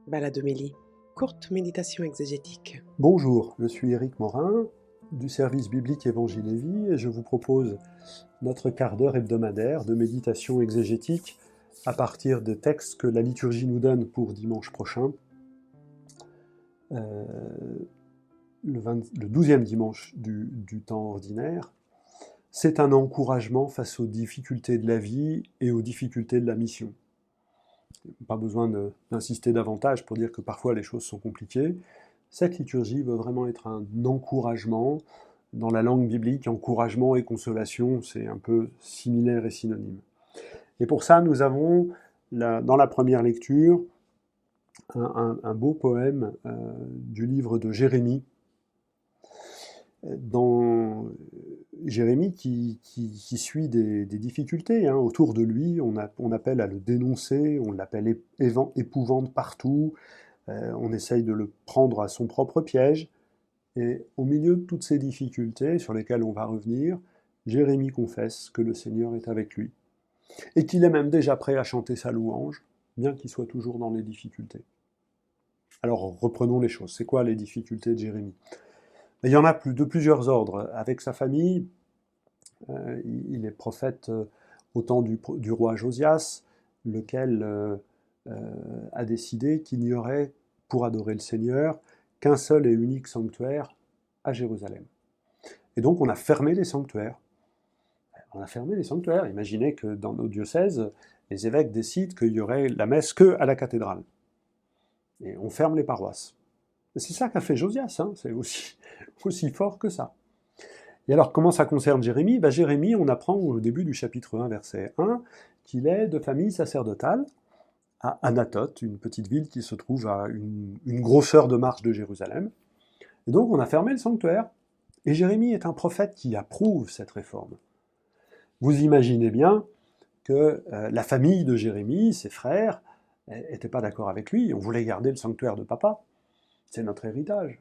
Baladomélie, courte méditation exégétique. Bonjour, je suis Éric Morin du service biblique Évangile et Vie et je vous propose notre quart d'heure hebdomadaire de méditation exégétique à partir de textes que la liturgie nous donne pour dimanche prochain, le 12e dimanche du temps ordinaire. C'est un encouragement face aux difficultés de la vie et aux difficultés de la mission. Pas besoin d'insister davantage pour dire que parfois les choses sont compliquées. Cette liturgie veut vraiment être un encouragement. Dans la langue biblique, encouragement et consolation, c'est un peu similaire et synonyme. Et pour ça, nous avons, dans la première lecture, un beau poème du livre de Jérémie. Dans Jérémie qui suit des difficultés. Autour de lui, on appelle à le dénoncer, on l'appelle épouvante partout, on essaye de le prendre à son propre piège. Et au milieu de toutes ces difficultés, sur lesquelles on va revenir, Jérémie confesse que le Seigneur est avec lui. Et qu'il est même déjà prêt à chanter sa louange, bien qu'il soit toujours dans les difficultés. Alors reprenons les choses. C'est quoi les difficultés de Jérémie ? Il y en a de plusieurs ordres. Avec sa famille, il est prophète au temps du roi Josias, lequel a décidé qu'il n'y aurait, pour adorer le Seigneur, qu'un seul et unique sanctuaire à Jérusalem. Et donc on a fermé les sanctuaires. On a fermé les sanctuaires. Imaginez que dans nos diocèses, les évêques décident qu'il y aurait la messe que à la cathédrale. Et on ferme les paroisses. C'est ça qu'a fait Josias, c'est aussi fort que ça. Et alors, comment ça concerne Jérémie ? Jérémie, on apprend au début du chapitre 1, verset 1, qu'il est de famille sacerdotale à Anathoth, une petite ville qui se trouve à une grosse heure de marche de Jérusalem. Et donc, on a fermé le sanctuaire. Et Jérémie est un prophète qui approuve cette réforme. Vous imaginez bien que la famille de Jérémie, ses frères, n'étaient pas d'accord avec lui. On voulait garder le sanctuaire de papa. C'est notre héritage.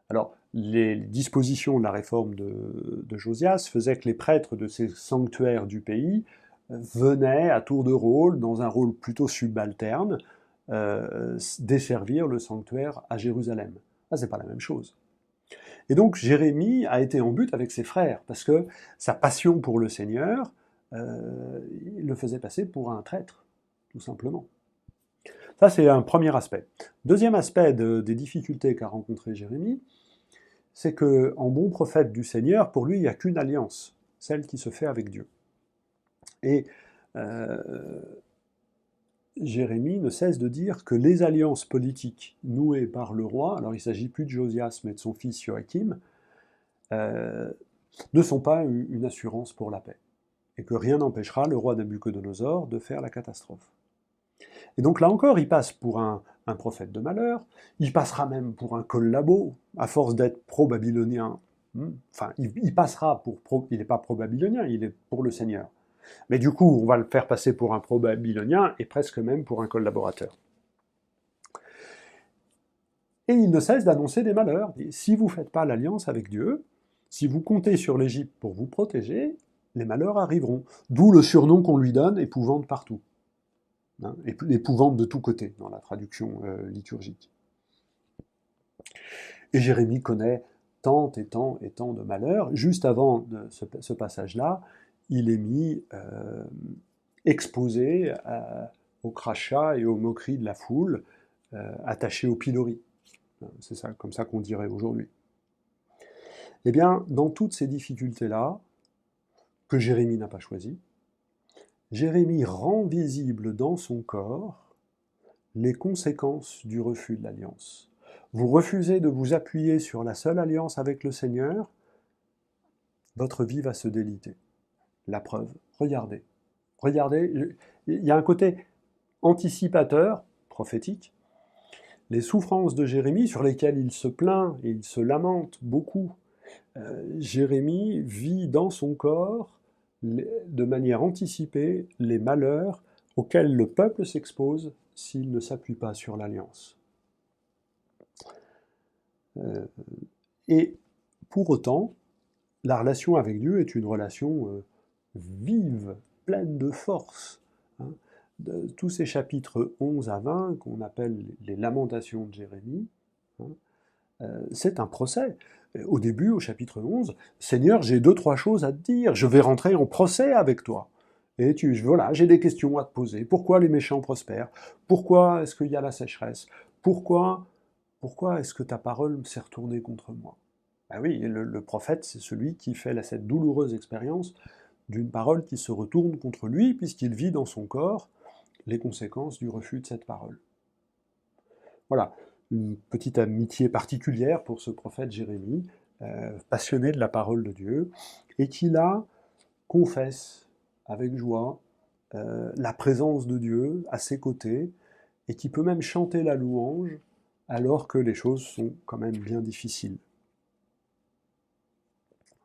Alors, les dispositions de la réforme de Josias faisaient que les prêtres de ces sanctuaires du pays venaient à tour de rôle, dans un rôle plutôt subalterne, desservir le sanctuaire à Jérusalem. Là, c'est pas la même chose. Et donc, Jérémie a été en but avec ses frères, parce que sa passion pour le Seigneur il le faisait passer pour un traître, tout simplement. Ça, c'est un premier aspect. Deuxième aspect des difficultés qu'a rencontré Jérémie, c'est qu'en bon prophète du Seigneur, pour lui, il n'y a qu'une alliance, celle qui se fait avec Dieu. Et Jérémie ne cesse de dire que les alliances politiques nouées par le roi, alors il ne s'agit plus de Josias, mais de son fils Joachim, ne sont pas une assurance pour la paix, et que rien n'empêchera le roi Nabuchodonosor de faire la catastrophe. Et donc là encore, il passe pour un prophète de malheur, il passera même pour un collabo, à force d'être pro-babylonien. Enfin, il passera il n'est pas pro-babylonien, il est pour le Seigneur. Mais du coup, on va le faire passer pour un pro-babylonien et presque même pour un collaborateur. Et il ne cesse d'annoncer des malheurs. Et si vous ne faites pas l'alliance avec Dieu, si vous comptez sur l'Égypte pour vous protéger, les malheurs arriveront. D'où le surnom qu'on lui donne, épouvante partout. Épouvante de tous côtés, dans la traduction liturgique. Et Jérémie connaît tant et tant et tant de malheurs. Juste avant ce passage-là, il est mis exposé au crachat et aux moqueries de la foule, attaché au pilori. C'est ça, comme ça qu'on dirait aujourd'hui. Eh bien, dans toutes ces difficultés-là, que Jérémie n'a pas choisies, Jérémie rend visible dans son corps les conséquences du refus de l'alliance. Vous refusez de vous appuyer sur la seule alliance avec le Seigneur, votre vie va se déliter. La preuve, regardez. Regardez, il y a un côté anticipateur, prophétique. Les souffrances de Jérémie, sur lesquelles il se plaint et il se lamente beaucoup, Jérémie vit dans son corps, de manière anticipée, les malheurs auxquels le peuple s'expose s'il ne s'appuie pas sur l'alliance. Et pour autant, la relation avec Dieu est une relation vive, pleine de force. tous ces chapitres 11 à 20, qu'on appelle les lamentations de Jérémie, hein, c'est un procès. Au début, au chapitre 11, Seigneur, j'ai 2-3 choses à te dire, je vais rentrer en procès avec toi. Et voilà, j'ai des questions à te poser. Pourquoi les méchants prospèrent? Pourquoi est-ce qu'il y a la sécheresse? Pourquoi est-ce que ta parole s'est retournée contre moi? Ben oui, le prophète, c'est celui qui fait cette douloureuse expérience d'une parole qui se retourne contre lui, puisqu'il vit dans son corps les conséquences du refus de cette parole. Voilà, une petite amitié particulière pour ce prophète Jérémie, passionné de la parole de Dieu, et qui là confesse avec joie la présence de Dieu à ses côtés, et qui peut même chanter la louange alors que les choses sont quand même bien difficiles.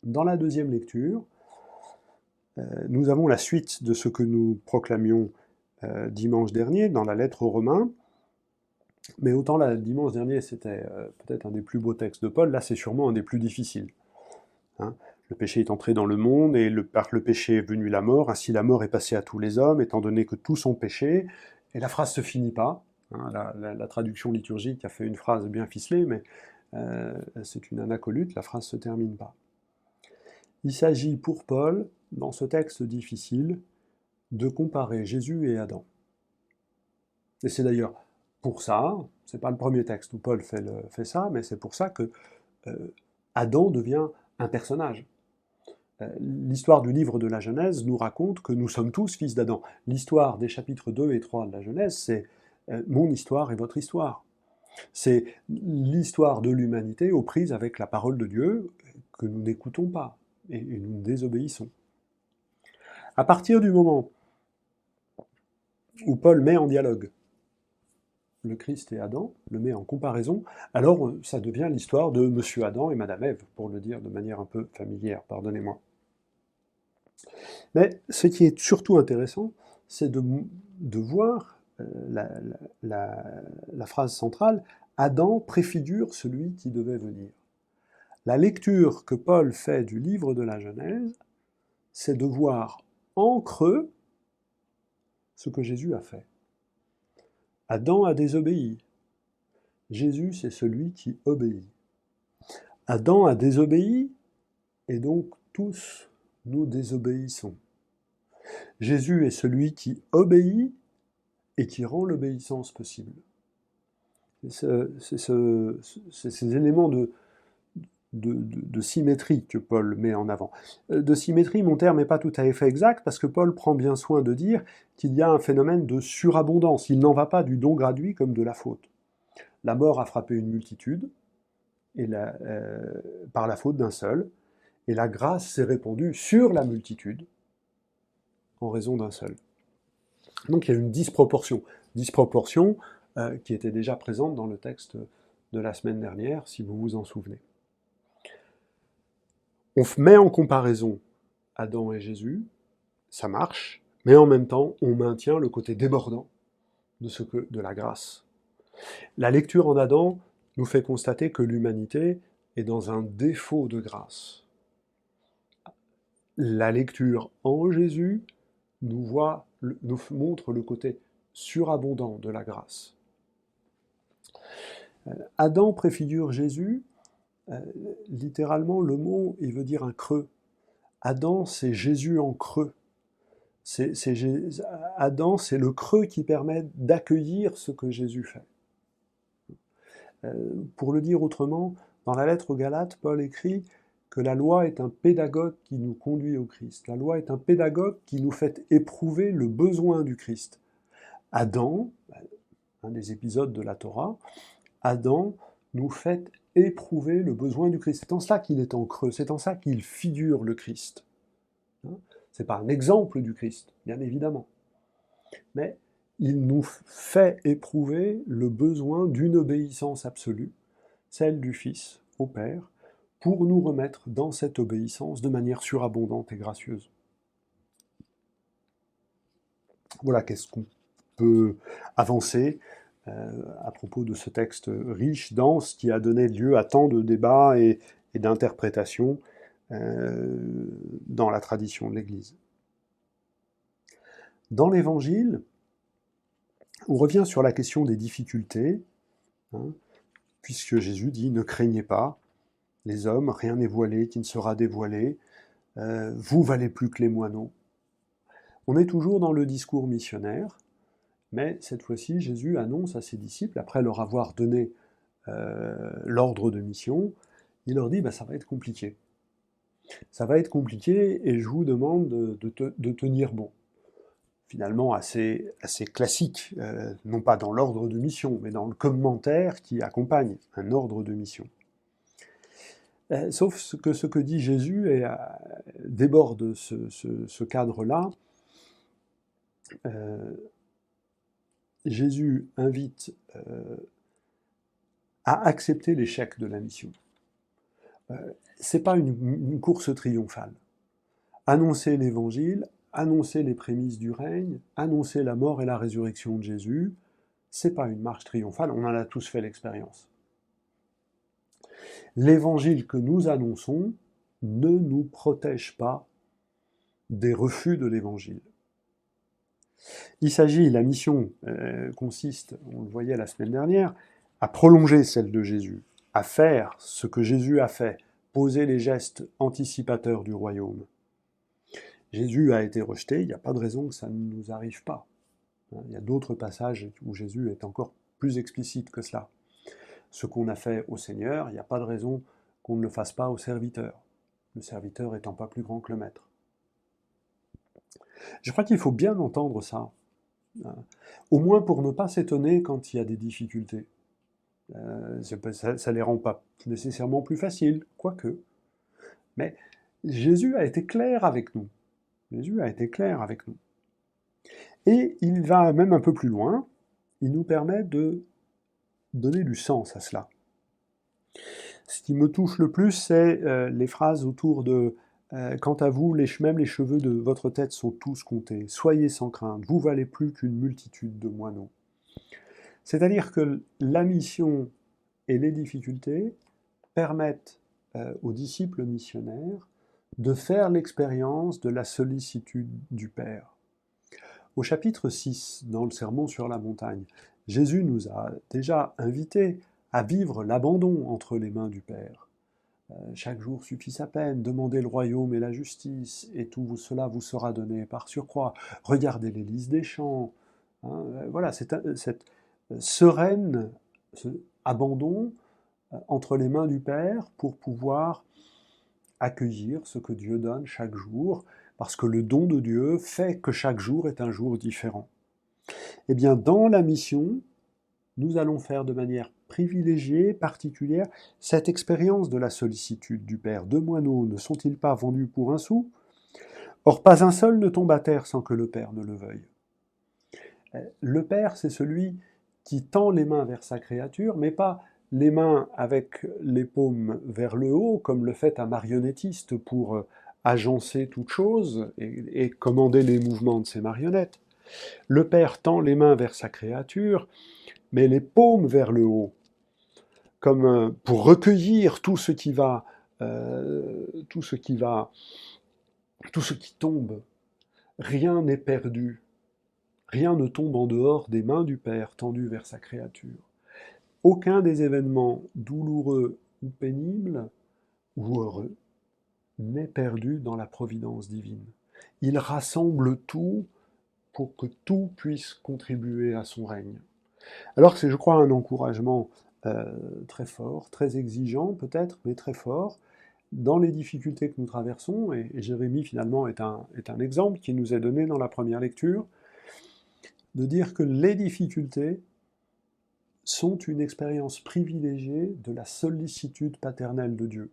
Dans la deuxième lecture, nous avons la suite de ce que nous proclamions dimanche dernier dans la lettre aux Romains, mais autant dimanche dernier c'était peut-être un des plus beaux textes de Paul, là c'est sûrement un des plus difficiles. Hein. Le péché est entré dans le monde, et par le péché est venue la mort, ainsi la mort est passée à tous les hommes, étant donné que tous ont péché, et la phrase se finit pas. Hein, la traduction liturgique a fait une phrase bien ficelée, mais c'est une anacolute, la phrase se termine pas. Il s'agit pour Paul, dans ce texte difficile, de comparer Jésus et Adam. Et c'est d'ailleurs pour ça, c'est pas le premier texte où Paul fait ça, mais c'est pour ça que Adam devient un personnage. L'histoire du livre de la Genèse nous raconte que nous sommes tous fils d'Adam. L'histoire des chapitres 2 et 3 de la Genèse, c'est mon histoire et votre histoire. C'est l'histoire de l'humanité aux prises avec la parole de Dieu que nous n'écoutons pas et nous désobéissons. À partir du moment où Paul met en dialogue le Christ et Adam, le met en comparaison, alors ça devient l'histoire de Monsieur Adam et Madame Ève, pour le dire de manière un peu familière, pardonnez-moi. Mais ce qui est surtout intéressant, c'est de voir la phrase centrale, Adam préfigure celui qui devait venir. La lecture que Paul fait du livre de la Genèse, c'est de voir en creux ce que Jésus a fait. Adam a désobéi. Jésus, c'est celui qui obéit. Adam a désobéi, et donc tous nous désobéissons. Jésus est celui qui obéit et qui rend l'obéissance possible. C'est ces éléments de symétrie que Paul met en avant. De symétrie, mon terme n'est pas tout à fait exact, parce que Paul prend bien soin de dire qu'il y a un phénomène de surabondance. Il n'en va pas du don gratuit comme de la faute. La mort a frappé une multitude, par la faute d'un seul, et la grâce s'est répandue sur la multitude, en raison d'un seul. Donc il y a une disproportion qui était déjà présente dans le texte de la semaine dernière, si vous vous en souvenez. On met en comparaison Adam et Jésus, ça marche, mais en même temps, on maintient le côté débordant de la grâce. La lecture en Adam nous fait constater que l'humanité est dans un défaut de grâce. La lecture en Jésus nous montre le côté surabondant de la grâce. Adam préfigure Jésus, littéralement le mot, il veut dire un creux. Adam, c'est Jésus en creux. Adam, c'est le creux qui permet d'accueillir ce que Jésus fait. Pour le dire autrement, dans la lettre aux Galates, Paul écrit que la loi est un pédagogue qui nous conduit au Christ. La loi est un pédagogue qui nous fait éprouver le besoin du Christ. Adam, un des épisodes de la Torah, Adam nous fait éprouver le besoin du Christ. C'est en ça qu'il est en creux, c'est en ça qu'il figure le Christ. C'est pas un exemple du Christ, bien évidemment. Mais il nous fait éprouver le besoin d'une obéissance absolue, celle du Fils au Père, pour nous remettre dans cette obéissance de manière surabondante et gracieuse. Voilà, qu'est-ce qu'on peut avancer à propos de ce texte riche, dense, qui a donné lieu à tant de débats et d'interprétations dans la tradition de l'Église. Dans l'Évangile, On revient sur la question des difficultés, hein, puisque Jésus dit « Ne craignez pas, les hommes, rien n'est voilé qui ne sera dévoilé, vous valez plus que les moineaux ». On est toujours dans le discours missionnaire, mais cette fois-ci, Jésus annonce à ses disciples, après leur avoir donné l'ordre de mission, il leur dit ça va être compliqué. Ça va être compliqué et je vous demande de tenir bon. Finalement assez classique, non pas dans l'ordre de mission, mais dans le commentaire qui accompagne un ordre de mission. Sauf ce que dit Jésus déborde ce cadre-là. Jésus invite à accepter l'échec de la mission. C'est pas une course triomphale. Annoncer l'évangile, annoncer les prémices du règne, annoncer la mort et la résurrection de Jésus, c'est pas une marche triomphale, on en a tous fait l'expérience. L'évangile que nous annonçons ne nous protège pas des refus de l'évangile. La mission consiste, on le voyait la semaine dernière, à prolonger celle de Jésus, à faire ce que Jésus a fait, poser les gestes anticipateurs du royaume. Jésus a été rejeté, il n'y a pas de raison que ça ne nous arrive pas. Il y a d'autres passages où Jésus est encore plus explicite que cela. Ce qu'on a fait au Seigneur, il n'y a pas de raison qu'on ne le fasse pas au serviteur, le serviteur étant pas plus grand que le maître. Je crois qu'il faut bien entendre ça, au moins pour ne pas s'étonner quand il y a des difficultés. Ça ne les rend pas nécessairement plus faciles, quoique. Mais Jésus a été clair avec nous. Jésus a été clair avec nous. Et il va même un peu plus loin, il nous permet de donner du sens à cela. Ce qui me touche le plus, c'est les phrases autour de « Quant à vous, même les cheveux de votre tête sont tous comptés. Soyez sans crainte, vous valez plus qu'une multitude de moineaux. » C'est-à-dire que la mission et les difficultés permettent aux disciples missionnaires de faire l'expérience de la sollicitude du Père. Au chapitre 6, dans le Sermon sur la montagne, Jésus nous a déjà invités à vivre l'abandon entre les mains du Père. Chaque jour suffit sa peine, demandez le royaume et la justice, et tout cela vous sera donné par surcroît. Regardez les lys des champs. Voilà, cette sereine abandon entre les mains du Père pour pouvoir accueillir ce que Dieu donne chaque jour, parce que le don de Dieu fait que chaque jour est un jour différent. Eh bien, dans la mission, nous allons faire de manière privilégiée, particulière, cette expérience de la sollicitude du Père. 2 moineaux ne sont-ils pas vendus pour 1 sou? Or, pas un seul ne tombe à terre sans que le Père ne le veuille. Le Père, c'est celui qui tend les mains vers sa créature, mais pas les mains avec les paumes vers le haut, comme le fait un marionnettiste pour agencer toute chose et commander les mouvements de ses marionnettes. Le Père tend les mains vers sa créature, mais les paumes vers le haut, comme pour recueillir tout ce qui tombe. Rien n'est perdu. Rien ne tombe en dehors des mains du Père tendues vers sa créature. Aucun des événements douloureux ou pénibles ou heureux n'est perdu dans la providence divine. Il rassemble tout pour que tout puisse contribuer à son règne. Alors c'est, je crois, un encouragement très fort, très exigeant peut-être, mais très fort, dans les difficultés que nous traversons, et Jérémie finalement est un exemple qui nous est donné dans la première lecture, de dire que les difficultés sont une expérience privilégiée de la sollicitude paternelle de Dieu,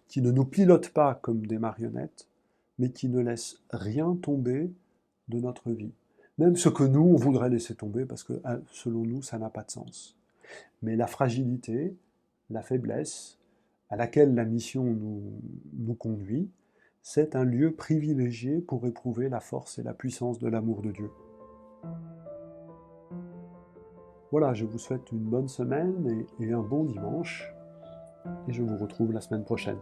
qui ne nous pilote pas comme des marionnettes, mais qui ne laisse rien tomber de notre vie. Même ce que nous, on voudrait laisser tomber, parce que selon nous, ça n'a pas de sens. Mais la fragilité, la faiblesse, à laquelle la mission nous conduit, c'est un lieu privilégié pour éprouver la force et la puissance de l'amour de Dieu. Voilà, je vous souhaite une bonne semaine et un bon dimanche, et je vous retrouve la semaine prochaine.